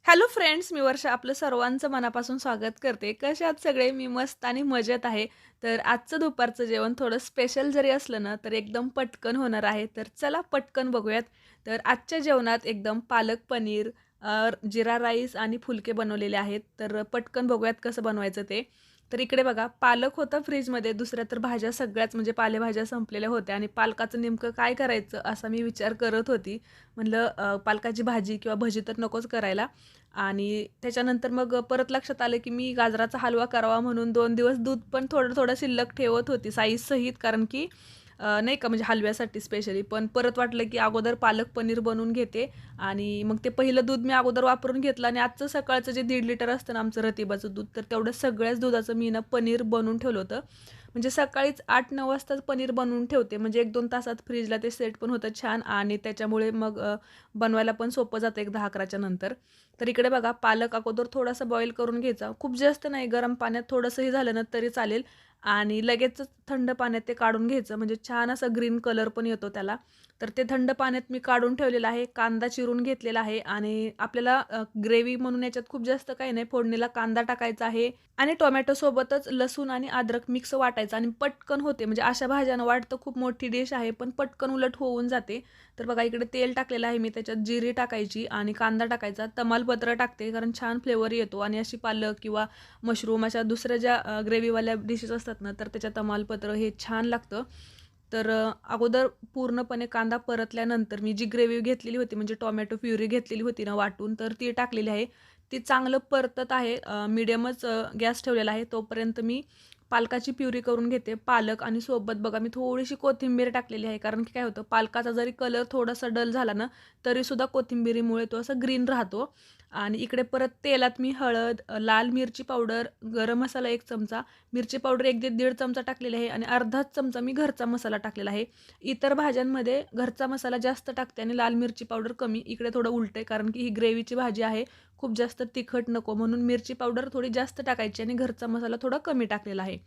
Hello friends, मी वर्षा आपलं सर्वांचं मनापासून स्वागत करते. कसे आहात सगळे? मी मस्त आणि मजेत आहे. तर आजचं दुपारचं जेवण थोडं स्पेशल जरी असलं ना, तर एकदम पटकन होणार आहे. तर चला पटकन बघूयात. तर आजच्या जेवणात एकदम पालक पनीर, जिरा राईस आणि फुलके बनवलेले आहेत. तर पटकन बघूयात कसं बनवायचं ते. तर इकडे बघा पालक होता फ्रीजमध्ये, दुसऱ्या तर भाज्या सगळ्याच म्हणजे पालेभाज्या संपलेल्या होत्या आणि पालकाचं नेमकं काय करायचं असा मी विचार करत होती. म्हणलं पालकाची भाजी किंवा भजी तर नकोच करायला. आणि त्याच्यानंतर मग परत लक्षात आलं, की मी गाजराचा हलवा करावा म्हणून 2 दिवस दूध पण थोडं-थोडं शिल्लक ठेवत होती साईजसहित. कारण की नाही का म्हणजे हलव्यासाठी स्पेशली. पण परत वाटलं, की अगोदर पालक पनीर बनवून घेते आणि मग ते पहिलं दूध मी अगोदर वापरून घेतलं आणि आजचं सकाळचं जे 1.5 लिटर असतं ना आमचं रतिबाचं दूध, तर तेवढ्या सगळ्याच दुधाचं मी ना पनीर बनवून ठेवलं होतं. म्हणजे सकाळीच 8-9 वाजताच पनीर बनवून ठेवते. म्हणजे 1-2 तासात फ्रीजला ते सेट पण होतं छान आणि त्याच्यामुळे मग बनवायला पण सोपं जातं एक 10-11च्या नंतर. तर इकडे बघा पालक अगोदर थोडासा बॉईल करून घ्यायचा. खूप जास्त नाही, गरम पाण्यात थोडंसंही झालं ना तरी चालेल आणि लगेचच थंड पाण्यात ते काढून घ्यायचं. म्हणजे छान असा ग्रीन कलर पण येतो त्याला. तर ते थंड पाण्यात मी काढून ठेवलेलं आहे. कांदा चिरून घेतलेला आहे आणि आपल्याला ग्रेव्ही म्हणून याच्यात खूप जास्त काही नाही. फोडणीला कांदा टाकायचा आहे आणि टोमॅटोसोबतच लसूण आणि अद्रक मिक्स वाटायचं आणि पटकन होते. म्हणजे अशा भाज्यांना वाटतं खूप मोठी डिश आहे, पण पटकन उलट होऊन जाते. तर बघा इकडे तेल टाकलेलं आहे मी, त्याच्यात जिरी टाकायची आणि कांदा टाकायचा. तमालपत्र टाकते कारण छान फ्लेवर येतो आणि अशी पालक किंवा मशरूम अशा दुसऱ्या ज्या ग्रेव्हीवाल्या डिशेस असतात ना, तर त्याच्यात तमालपत्र हे छान लागतं. तर अगोदर पूर्णपणे कांदा परतल्यानंतर मी जी ग्रेव्ही घेतलेली होती म्हणजे टोमॅटो प्युरी घेतलेली होती ना वाटून, तर ती टाकलेली आहे. ती चांगलं परतत आहे. मीडियमच गॅस ठेवलेला आहे. तोपर्यंत मी पालकाची प्युरी करून घेते. पालक आणि सोबत बघा मी थोडीशी कोथिंबीर टाकलेली आहे. कारण की काय होतं पालकाचा जरी कलर थोडासा डल झाला ना, तरीसुद्धा कोथिंबिरीमुळे तो असा ग्रीन राहतो. आणि इकडे परत तेलात मी हळद, लाल मिरची पावडर, गरम मसाला 1 चमचा, मिरची पावडर 1 ते दीड चमचा टाकलेली आहे आणि अर्धाच चमचा मी घरचा मसाला टाकलेला आहे. इतर भाज्यांमध्ये घरचा मसाला जास्त टाकते आणि लाल मिरची पावडर कमी. इकडे थोडं उलटं आहे कारण की ही ग्रेव्हीची भाजी आहे. खूप जास्त तिखट नको म्हणून मिरची पावडर थोडी जास्त टाकायची आणि घरचा मसाला थोडा कमी टाकलेला आहे.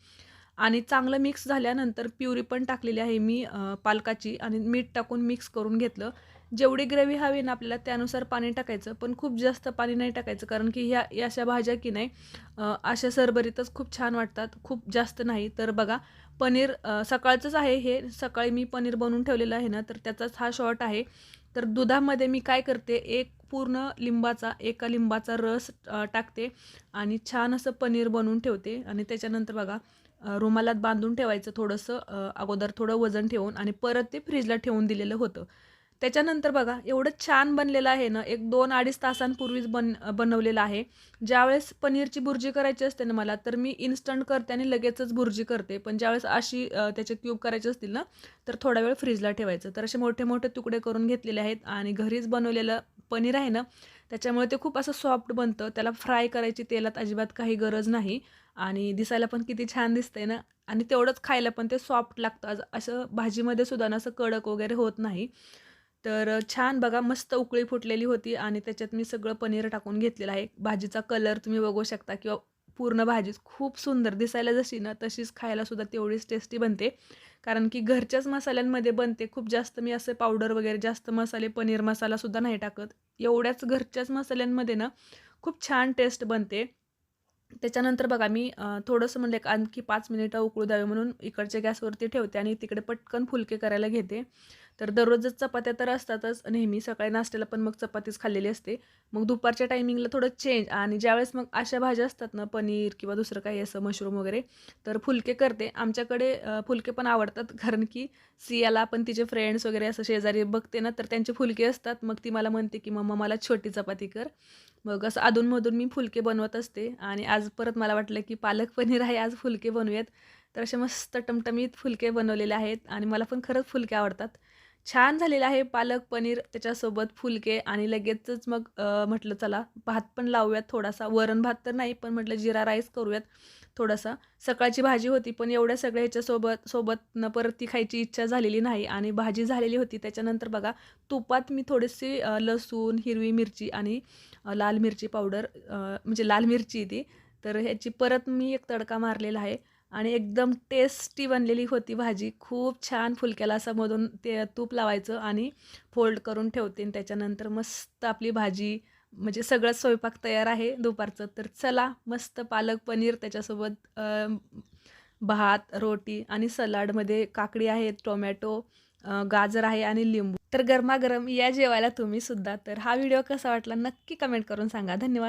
आणि चांगलं मिक्स झाल्यानंतर प्युरी पण टाकलेली आहे मी पालकाची आणि मीठ टाकून मिक्स करून घेतलं. जेवढी ग्रेव्ही हवी ना आपल्याला त्यानुसार पाणी टाकायचं, पण खूप जास्त पाणी नाही टाकायचं कारण की ह्या या अशा भाज्या की नाही अशा सरबरीतच खूप छान वाटतात, खूप जास्त नाही. तर बघा पनीर सकाळचंच आहे हे, सकाळी मी पनीर बनवून ठेवलेलं आहे ना, तर त्याचाच हा शॉर्ट आहे. तर दुधामध्ये मी काय करते, एक पूर्ण लिंबाचा, एका लिंबाचा रस टाकते आणि छान असं पनीर बनवून ठेवते आणि त्याच्यानंतर बघा रुमालात बांधून ठेवायचं थोडंसं अगोदर थोडं वजन ठेवून आणि परत ते फ्रीजला ठेवून दिलेलं होतं. त्याच्यानंतर बघा एवढं छान बनलेलं आहे ना, एक 2-2.5 तासांपूर्वीच बनवलेलं आहे. ज्यावेळेस पनीरची भुर्जी करायची असते ना मला, तर मी इन्स्टंट करते आणि लगेचच भुर्जी करते. पण ज्यावेळेस अशी त्याचे क्यूब करायचे असतील ना, तर थोडा वेळ फ्रीजला ठेवायचं. तर असे मोठे-मोठे तुकडे करून घेतलेले आहेत आणि घरीच बनवलेलं पनीर आहे ना, त्याच्यामुळे ते खूप असं सॉफ्ट बनतं. त्याला फ्राय करायची तेलात अजिबात काही गरज नाही आणि दिसायला पण किती छान दिसतंय ना आणि तेवढंच खायला पण ते सॉफ्ट लागतं. असं भाजीमध्ये सुद्धा ना असं कडक वगैरे होत नाही. तर छान बघा मस्त उकळी फुटलेली होती आणि त्याच्यात मी सगळं पनीर टाकून घेतलेलं आहे. भाजीचा कलर तुम्ही बघू शकता किंवा पूर्ण भाजीच खूप सुंदर दिसायला जशी ना, तशीच खायला सुद्धा तेवढीच टेस्टी बनते. कारण की घरच्याच मसाल्यांमध्ये बनते. खूप जास्त मी असे पावडर वगैरे जास्त मसाले, पनीर मसाला सुद्धा नाही टाकत. एवढ्याच घरच्याच मसाल्यांमध्ये ना, खूप छान टेस्ट बनते. त्याच्यानंतर बघा मी थोडंसं म्हणलं एक आणखी 5 मिनिटं उकळू द्यावे म्हणून इकडच्या गॅसवरती ठेवते आणि तिकडे पटकन फुलके करायला घेते. तर दररोजच चपात्या तर असतातच नेहमी. सकाळी नाश्त्याला पण मग चपातीच खाल्लेली असते. मग दुपारच्या टायमिंगला थोडं चेंज आणि ज्यावेळेस मग अशा भाज्या असतात ना, पनीर किंवा दुसरं काही असं मशरूम वगैरे, तर फुलके करते. आमच्याकडे फुलके पण आवडतात कारण की सियाला पण तिचे फ्रेंड्स वगैरे असं शेजारी बघते ना, तर त्यांचे फुलके असतात. मग ती मला म्हणते की "मम्मा मला छोटी चपाती कर." मग असं अधूनमधून मी फुलके बनवत असते आणि आज परत मला वाटलं की पालक पनीर आहे, आज फुलके बनवूयात. तर असे मस्त टमटमीत फुलके बनवलेले आहेत आणि मला पण खरंच फुलके आवडतात. छान झालेलं आहे पालक पनीर, त्याच्यासोबत फुलके आणि लगेचच मग म्हटलं चला भात पण लावूयात थोडासा. वरण भात तर नाही, पण म्हटलं जीरा राईस करूयात थोडासा. सकाळची भाजी होती, पण एवढ्या सगळ्या सोबतनं परत ती खायची इच्छा झालेली नाही आणि भाजी झालेली होती. त्याच्यानंतर बघा तुपात मी थोडीशी लसूण, हिरवी मिरची आणि लाल मिरची पावडर म्हणजे लाल मिरची ती, तर ह्याची परत मी एक तडका मारलेला आहे आणि एकदम टेस्टी बनलेली होती भाजी. खूप छान फुलक्याला असं मधून ते तूप लावायचं आणि फोल्ड करून ठेवते आणि त्याच्यानंतर मस्त आपली भाजी म्हणजे सगळं स्वयंपाक तयार आहे दुपारचं. तर चला मस्त पालक पनीर त्याच्यासोबत भात, रोटी आणि सलाडमध्ये काकडी आहे, टोमॅटो, गाजर आहे आणि लिंबू. तर गरमागरम या जेवायला तुम्ही सुद्धा. तर हा व्हिडिओ कसा वाटला नक्की कमेंट करून सांगा. धन्यवाद.